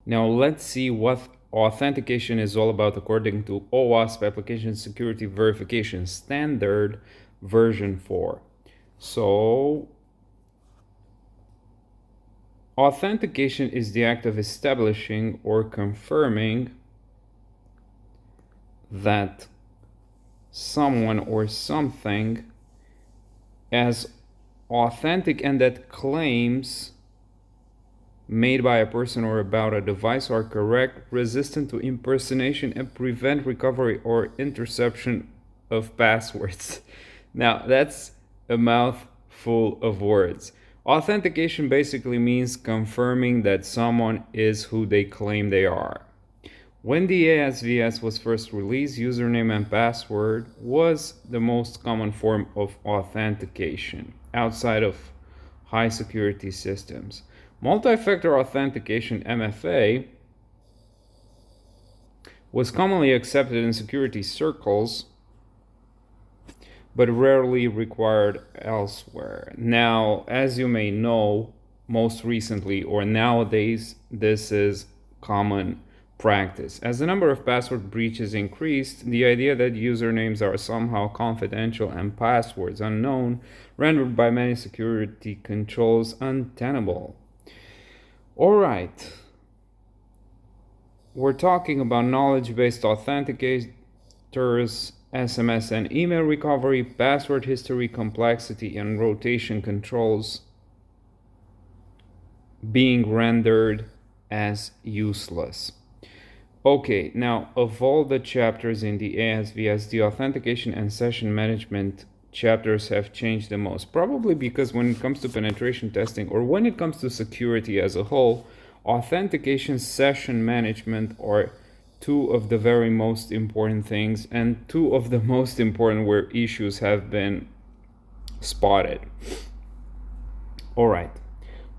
Now let's see what authentication is all about according to OWASP Application Security Verification Standard version 4. So authentication is the act of establishing or confirming that someone or something as authentic and that claims made by a person or about a device are correct, resistant to impersonation, and prevent recovery or interception of passwords. Now, that's a mouthful of words. Authentication basically means confirming that someone is who they claim they are. When the ASVS was first released, username and password was the most common form of authentication outside of high security systems. Multi-factor authentication, MFA, was commonly accepted in security circles, but rarely required elsewhere. Now, as you may know, most recently or nowadays, this is common practice. As the number of password breaches increased, the idea that usernames are somehow confidential and passwords unknown rendered by many security controls untenable. All right, we're talking about knowledge-based authenticators, SMS and email recovery, password history complexity, and rotation controls being rendered as useless. Okay, now of all the chapters in the ASVS, the authentication and session management chapters have changed the most, probably because when it comes to penetration testing or when it comes to security as a whole, authentication, session management are two of the very most important things and two of the most important where issues have been spotted. All right,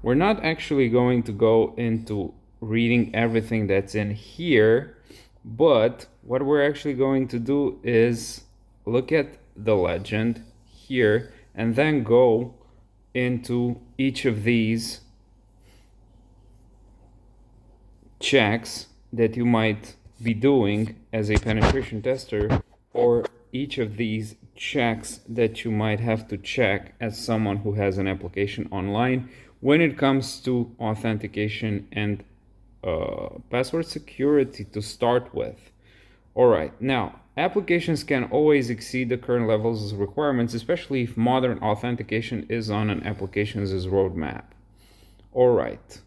we're not actually going to go into reading everything that's in here, but what we're actually going to do is look at the legend here and then go into each of these checks that you might be doing as a penetration tester, or each of these checks that you might have to check as someone who has an application online when it comes to authentication and password security to start with. All right, now applications can always exceed the current levels of requirements, especially if modern authentication is on an application's roadmap. All right,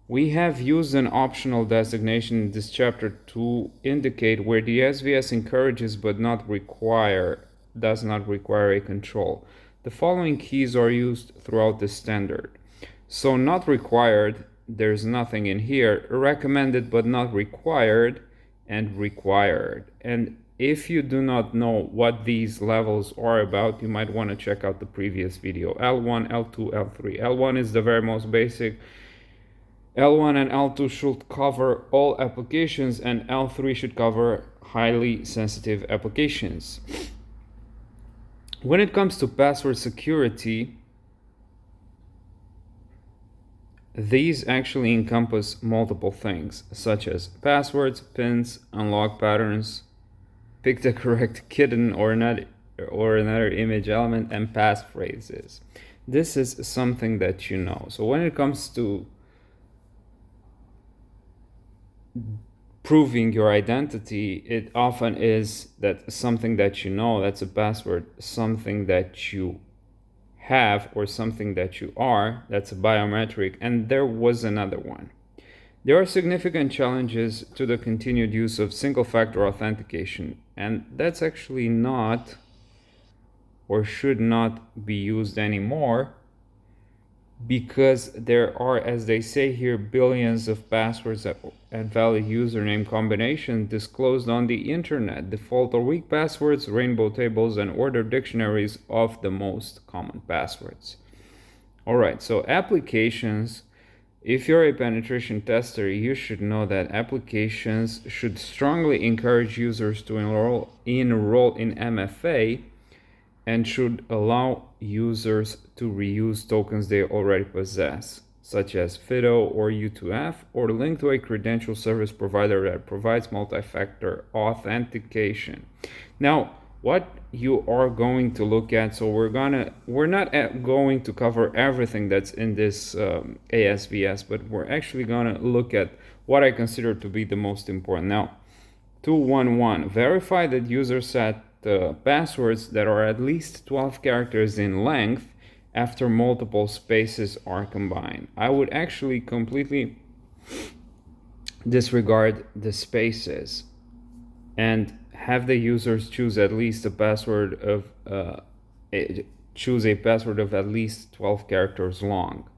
we have used an optional designation in this chapter to indicate where the SVS encourages but does not require a control. The following keys are used throughout the standard. So not required, there's nothing in here. Recommended but not required, and required. And if you do not know what these levels are about, you might want to check out the previous video. L1, L2, L3. L1 is the very most basic. L1 and L2 should cover all applications, and L3 should cover highly sensitive applications. When it comes to password security, these actually encompass multiple things, such as passwords, pins, unlock patterns, pick the correct kitten or another image element, and passphrases. This is something that you know. So when it comes to proving your identity, it often is that something that you know, that's a password, something that you have or something that you are, that's a biometric, and there was another one. There are significant challenges to the continued use of single-factor authentication, and that's actually not or should not be used anymore because there are, as they say here, billions of passwords and valid username combinations disclosed on the internet. Default or weak passwords, rainbow tables, and ordered dictionaries of the most common passwords. All right, so applications. If you're a penetration tester, you should know that applications should strongly encourage users to enroll in MFA and should allow users to reuse tokens they already possess. such as FIDO or U2F, or link to a credential service provider that provides multi-factor authentication. Now, what you are going to look at, so we're not going to cover everything that's in this ASVS, but we're actually gonna look at what I consider to be the most important. Now, 211, verify that users set passwords that are at least 12 characters in length after multiple spaces are combined. I would actually completely disregard the spaces and have the users choose at least a password of choose a password of at least 12 characters long.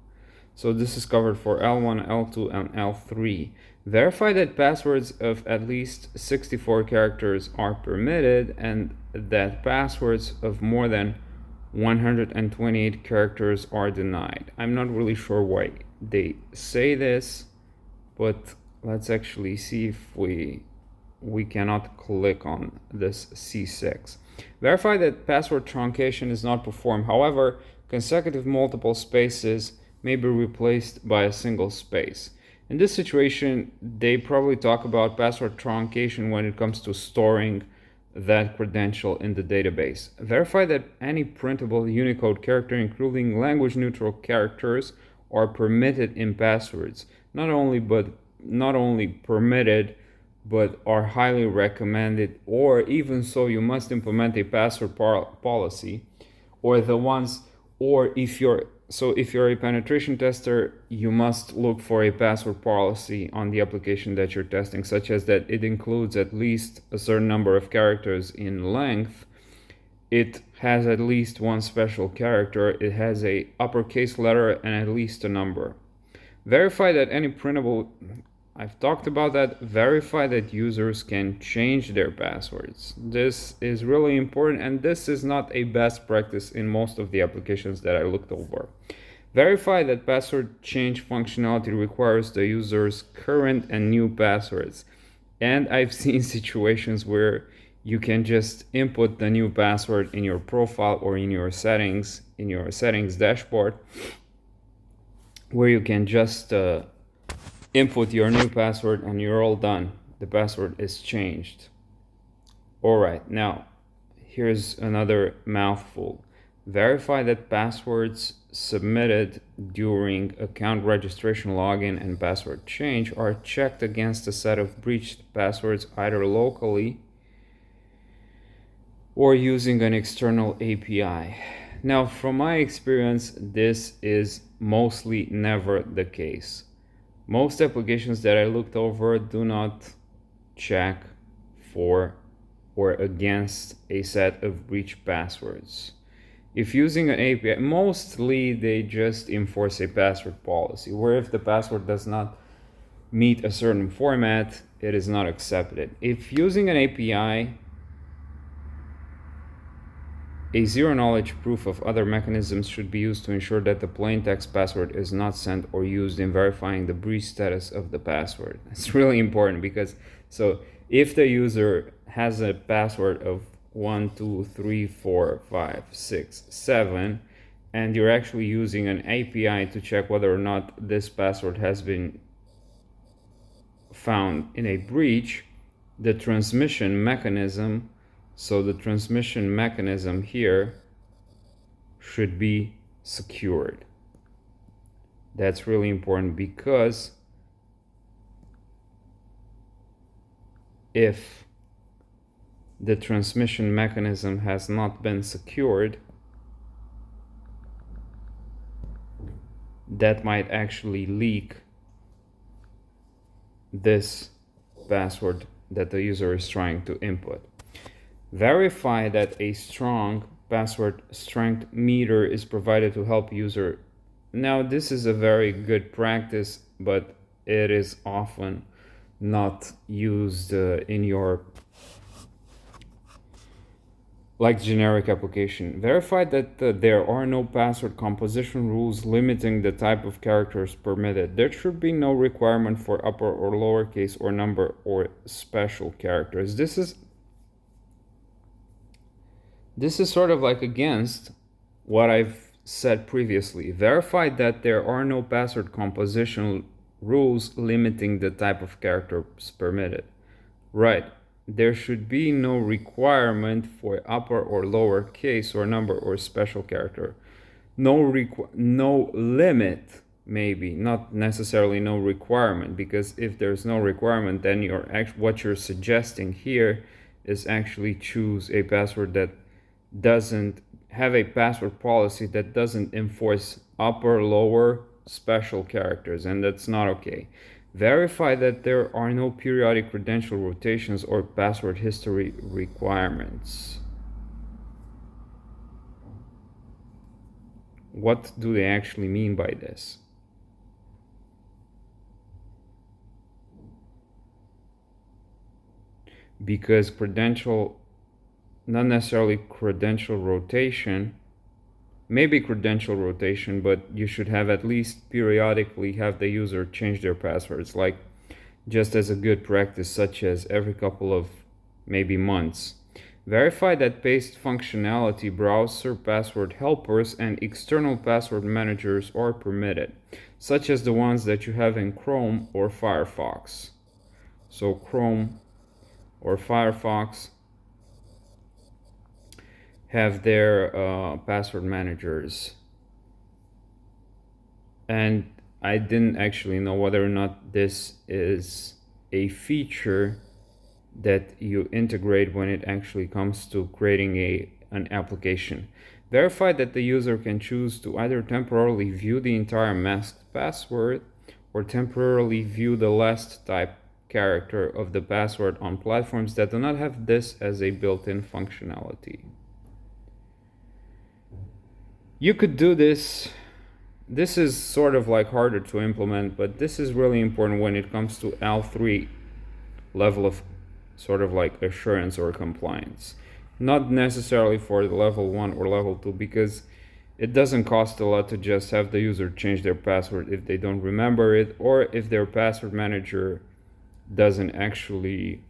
So this is covered for L1, L2, and L3. Verify that passwords of at least 64 characters are permitted and that passwords of more than 128 characters are denied. I'm not really sure why they say this, but let's actually see if we cannot click on this C6. Verify that password truncation is not performed. However, consecutive multiple spaces may be replaced by a single space. In this situation, they probably talk about password truncation when it comes to storing that credential in the database. Verify that any printable Unicode character, including language neutral characters, are permitted in passwords. Not only permitted, but are highly recommended, or even so you must implement a password policy, or if you're a penetration tester, you must look for a password policy on the application that you're testing, such as that it includes at least a certain number of characters in length, it has at least one special character, it has a uppercase letter, and at least a number. Verify that any printable, I've talked about that. Verify that users can change their passwords. This is really important, and this is not a best practice in most of the applications that I looked over. Verify that password change functionality requires the user's current and new passwords. And I've seen situations where you can just input the new password in your profile or in your settings dashboard, where you can just input your new password and you're all done. The password is changed. All right, now here's another mouthful. Verify that passwords submitted during account registration, login, and password change are checked against a set of breached passwords either locally or using an external API. Now, from my experience, this is mostly never the case. Most applications that I looked over do not check for or against a set of breached passwords. If using an API, mostly they just enforce a password policy, where if the password does not meet a certain format, it is not accepted. If using an API, a zero-knowledge proof of other mechanisms should be used to ensure that the plain text password is not sent or used in verifying the breach status of the password. It's really important because, so if the user has a password of 1, 2, 3, 4, 5, 6, 7, and you're actually using an API to check whether or not this password has been found in a breach, the transmission mechanism, so the transmission mechanism here should be secured. That's really important, because if the transmission mechanism has not been secured, that might actually leak this password that the user is trying to input. Verify that a strong password strength meter is provided to help user. Now, this is a very good practice, but it is often not used in your generic application. Verify that there are no password composition rules limiting the type of characters permitted. There should be no requirement for upper or lowercase or number or special characters. This is sort of like against what I've said previously, verify that there are no password composition rules limiting the type of characters permitted. Right. There should be no requirement for upper or lower case or number or special character. No limit, maybe, not necessarily no requirement, because if there's no requirement, then what you're suggesting here is actually choose a password that doesn't have a password policy that doesn't enforce upper, lower, special characters, and that's not okay. Verify that there are no periodic credential rotations or password history requirements. What do they actually mean by this? Because credential, not necessarily credential rotation, maybe credential rotation, but you should have at least periodically have the user change their passwords, like just as a good practice, such as every couple of maybe months. Verify that paste functionality, browser password helpers, and external password managers are permitted, such as the ones that you have in Chrome or Firefox. So Chrome or Firefox have their password managers, and I didn't actually know whether or not this is a feature that you integrate when it actually comes to creating an application. Verify that the user can choose to either temporarily view the entire masked password or temporarily view the last type character of the password on platforms that do not have this as a built-in functionality. You could do this. This is sort of like harder to implement, but this is really important when it comes to L3 level of sort of like assurance or compliance. Not necessarily for the level 1 or level 2, because it doesn't cost a lot to just have the user change their password if they don't remember it, or if their password manager doesn't actually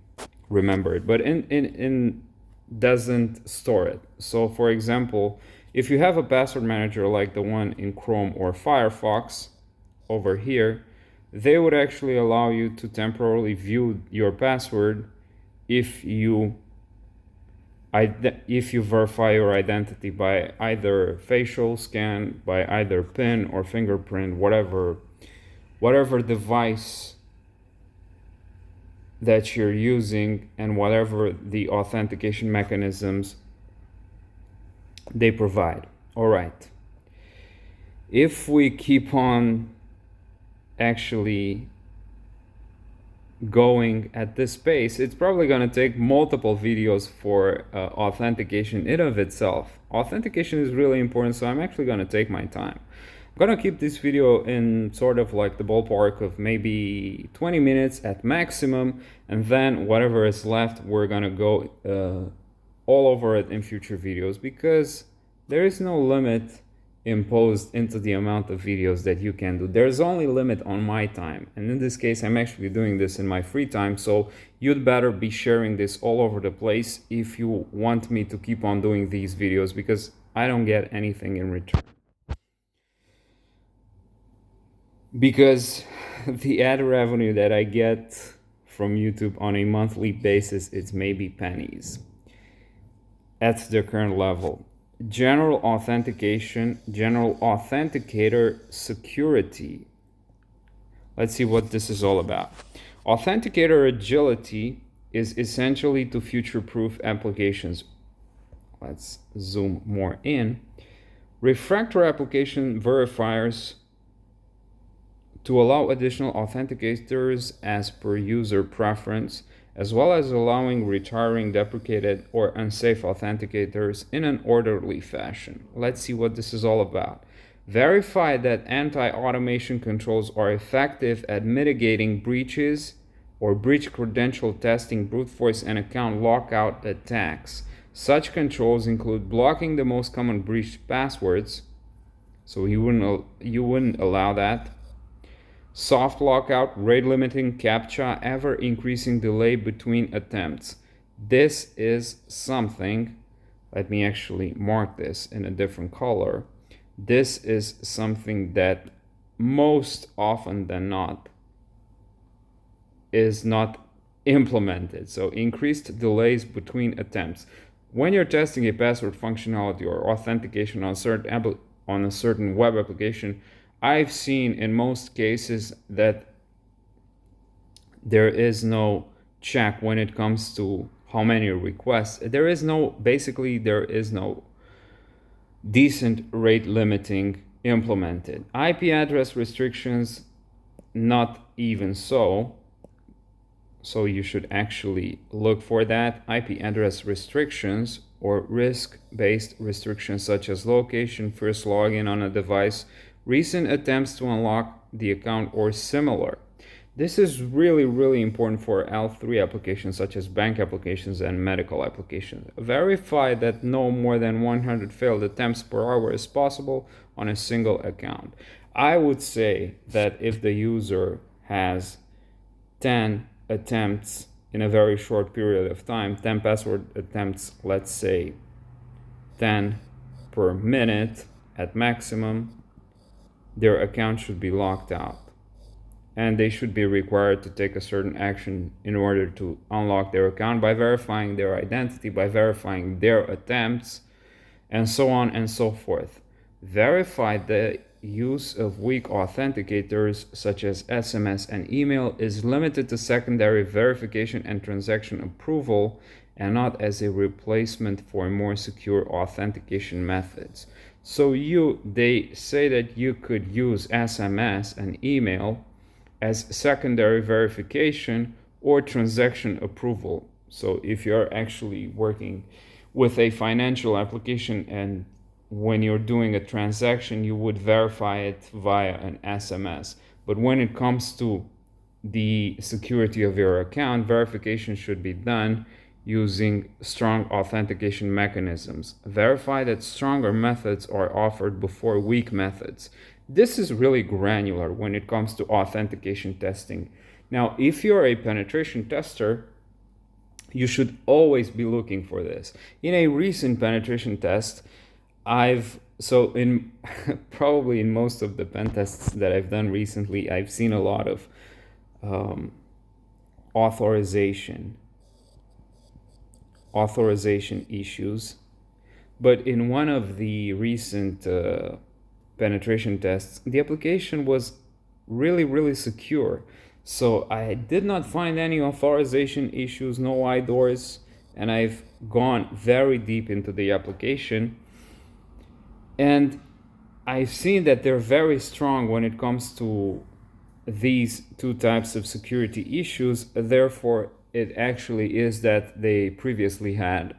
remember it, but in doesn't store it. So for example, if you have a password manager like the one in Chrome or Firefox over here, they would actually allow you to temporarily view your password if you verify your identity by either facial scan, by either PIN or fingerprint, whatever device that you're using, and whatever the authentication mechanisms they provide. All right. If we keep on actually going at this pace, it's probably going to take multiple videos for authentication in of itself. Authentication is really important, so I'm actually going to take my time. I'm going to keep this video in sort of like the ballpark of maybe 20 minutes at maximum, and then whatever is left, we're going to go all over it in future videos, because there is no limit imposed into the amount of videos that you can do. There's only limit on my time, and in this case I'm actually doing this in my free time, so you'd better be sharing this all over the place if you want me to keep on doing these videos, because I don't get anything in return, because the ad revenue that I get from YouTube on a monthly basis is maybe pennies at the current level. General authentication, general authenticator security. Let's see what this is all about. Authenticator agility is essentially to future-proof applications. Let's zoom more in. Refactor application verifiers to allow additional authenticators as per user preference, as well as allowing retiring deprecated or unsafe authenticators in an orderly fashion. Let's see what this is all about. Verify that anti-automation controls are effective at mitigating breaches or breach credential testing, brute force, and account lockout attacks. Such controls include blocking the most common breached passwords, so you wouldn't allow that. Soft lockout, rate limiting CAPTCHA, ever increasing delay between attempts. This is something, let me actually mark this in a different color. This is something that most often than not is not implemented. So increased delays between attempts. When you're testing a password functionality or authentication on a certain web application, I've seen in most cases that there is no check when it comes to how many requests. There is no decent rate limiting implemented. IP address restrictions, not even so. So you should actually look for that. IP address restrictions or risk-based restrictions such as location, first login on a device, recent attempts to unlock the account or similar. This is really, really important for L3 applications such as bank applications and medical applications. Verify that no more than 100 failed attempts per hour is possible on a single account. I would say that if the user has 10 attempts in a very short period of time, 10 password attempts, let's say 10 per minute at maximum, their account should be locked out. And they should be required to take a certain action in order to unlock their account by verifying their identity, by verifying their attempts, and so on and so forth. Verify the use of weak authenticators such as SMS and email is limited to secondary verification and transaction approval and not as a replacement for more secure authentication methods. So they say that you could use SMS and email as secondary verification or transaction approval. So if you're actually working with a financial application and when you're doing a transaction, you would verify it via an SMS. But when it comes to the security of your account, verification should be done using strong authentication mechanisms. Verify that stronger methods are offered before weak methods. This is really granular when it comes to authentication testing. Now, if you're a penetration tester, you should always be looking for this. In a recent penetration test, probably in most of the pen tests that I've done recently, I've seen a lot of authorization issues. But in one of the recent penetration tests, the application was really, really secure. So I did not find any authorization issues, no IDORs, and I've gone very deep into the application. And I've seen that they're very strong when it comes to these two types of security issues. Therefore, it actually is that they previously had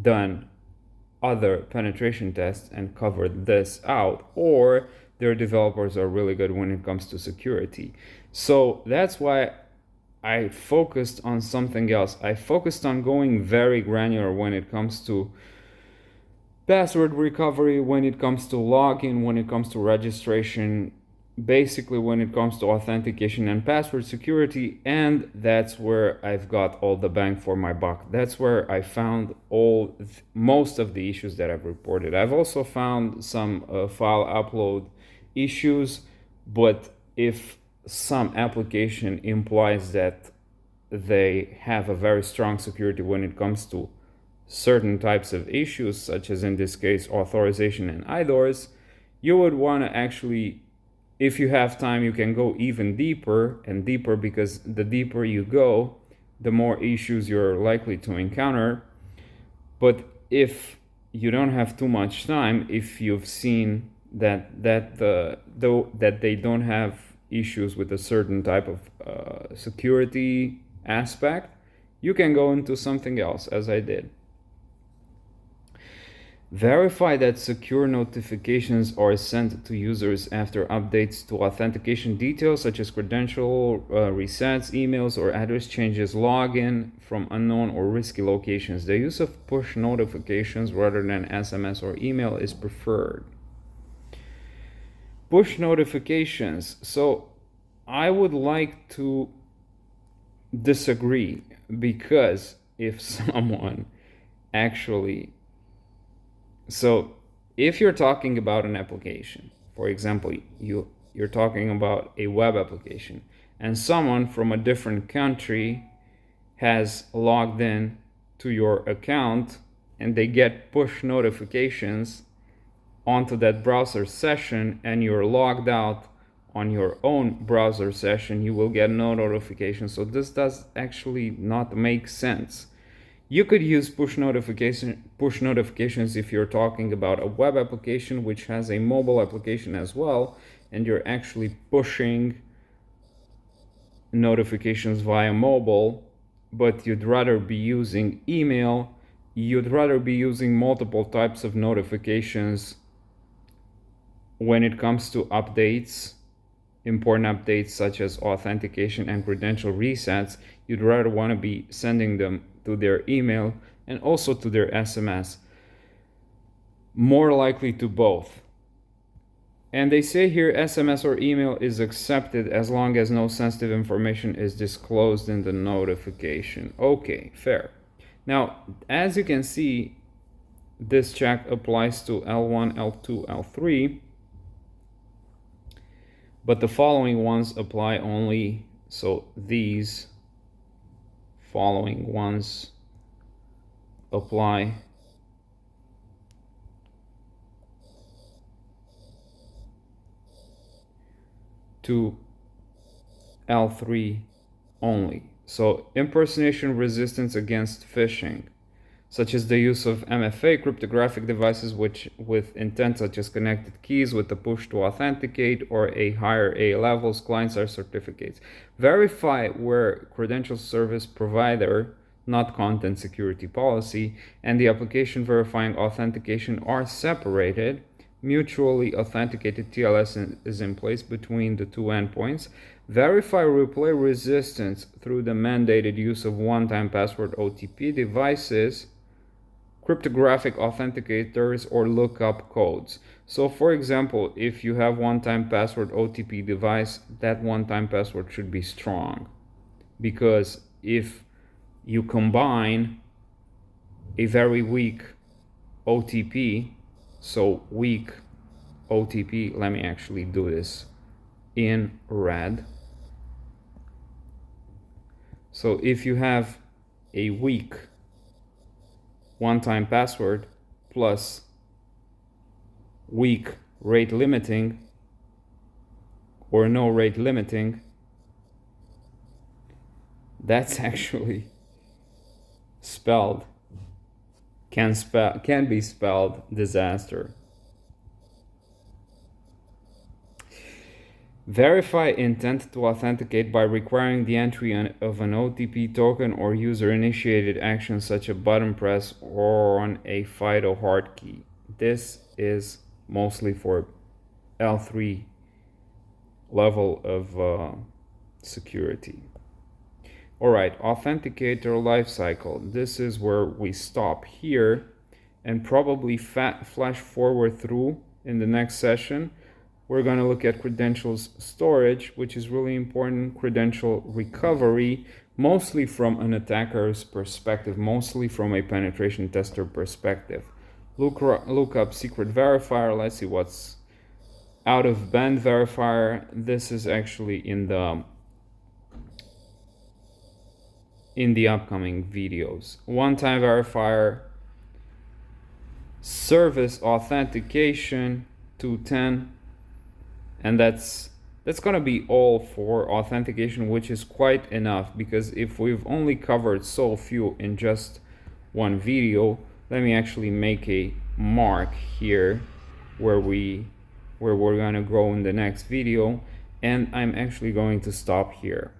done other penetration tests and covered this out, or their developers are really good when it comes to security. So that's why I focused on something else. I focused on going very granular when it comes to password recovery, when it comes to login, when it comes to registration, basically when it comes to authentication and password security, and that's where I've got all the bang for my buck. That's where I found most of the issues that I've reported. I've also found some file upload issues, but if some application implies that they have a very strong security when it comes to certain types of issues, such as in this case authorization and IDORs, you would want to actually, if you have time, you can go even deeper and deeper, because the deeper you go, the more issues you're likely to encounter. But if you don't have too much time, if you've seen that they don't have issues with a certain type of security aspect, you can go into something else, as I did. Verify that secure notifications are sent to users after updates to authentication details such as credential resets, emails, or address changes, login from unknown or risky locations. The use of push notifications rather than SMS or email is preferred. Push notifications. So I would like to disagree, because if someone actually... So if you're talking about an application, for example, you're talking about a web application, and someone from a different country has logged in to your account and they get push notifications onto that browser session, and you're logged out on your own browser session, you will get no notification. So this does actually not make sense. You could use push notifications if you're talking about a web application which has a mobile application as well, and you're actually pushing notifications via mobile, but you'd rather be using email, you'd rather be using multiple types of notifications when it comes to updates, important updates such as authentication and credential resets. You'd rather want to be sending them to their email and also to their SMS, more likely to both. And they say here SMS or email is accepted as long as no sensitive information is disclosed in the notification. Okay, fair. Now, as you can see, this check applies to L1, L2, L3, but the following ones apply only, so these following ones apply to L3 only. So impersonation resistance against phishing, such as the use of MFA, cryptographic devices with intent such as connected keys with the push to authenticate, or a higher A levels, client-side certificates. Verify where credential service provider, not content security policy, and the application verifying authentication are separated. Mutually authenticated TLS is in place between the two endpoints. Verify replay resistance through the mandated use of one-time password OTP devices, cryptographic authenticators, or lookup codes. So for example, if you have one-time password OTP device, that one-time password should be strong, because if you combine a very weak OTP, so weak OTP, let me actually do this in red. So if you have a weak one-time password plus weak rate limiting or no rate limiting, that's actually spelled, can be spelled disaster. Verify intent to authenticate by requiring the entry of an OTP token or user-initiated action such as a button press or on a FIDO hard key. This is mostly for L3 level of security. Alright, authenticator lifecycle. This is where we stop here and probably flash forward through in the next session. We're going to look at credentials storage, which is really important, credential recovery, mostly from an attacker's perspective, mostly from a penetration tester perspective. Look up secret verifier. Let's see what's out of band verifier. This is actually in the upcoming videos. One-time verifier, service authentication 210. And that's gonna be all for authentication, which is quite enough, because if we've only covered so few in just one video, let me actually make a mark here where we're gonna go in the next video, and I'm actually going to stop here.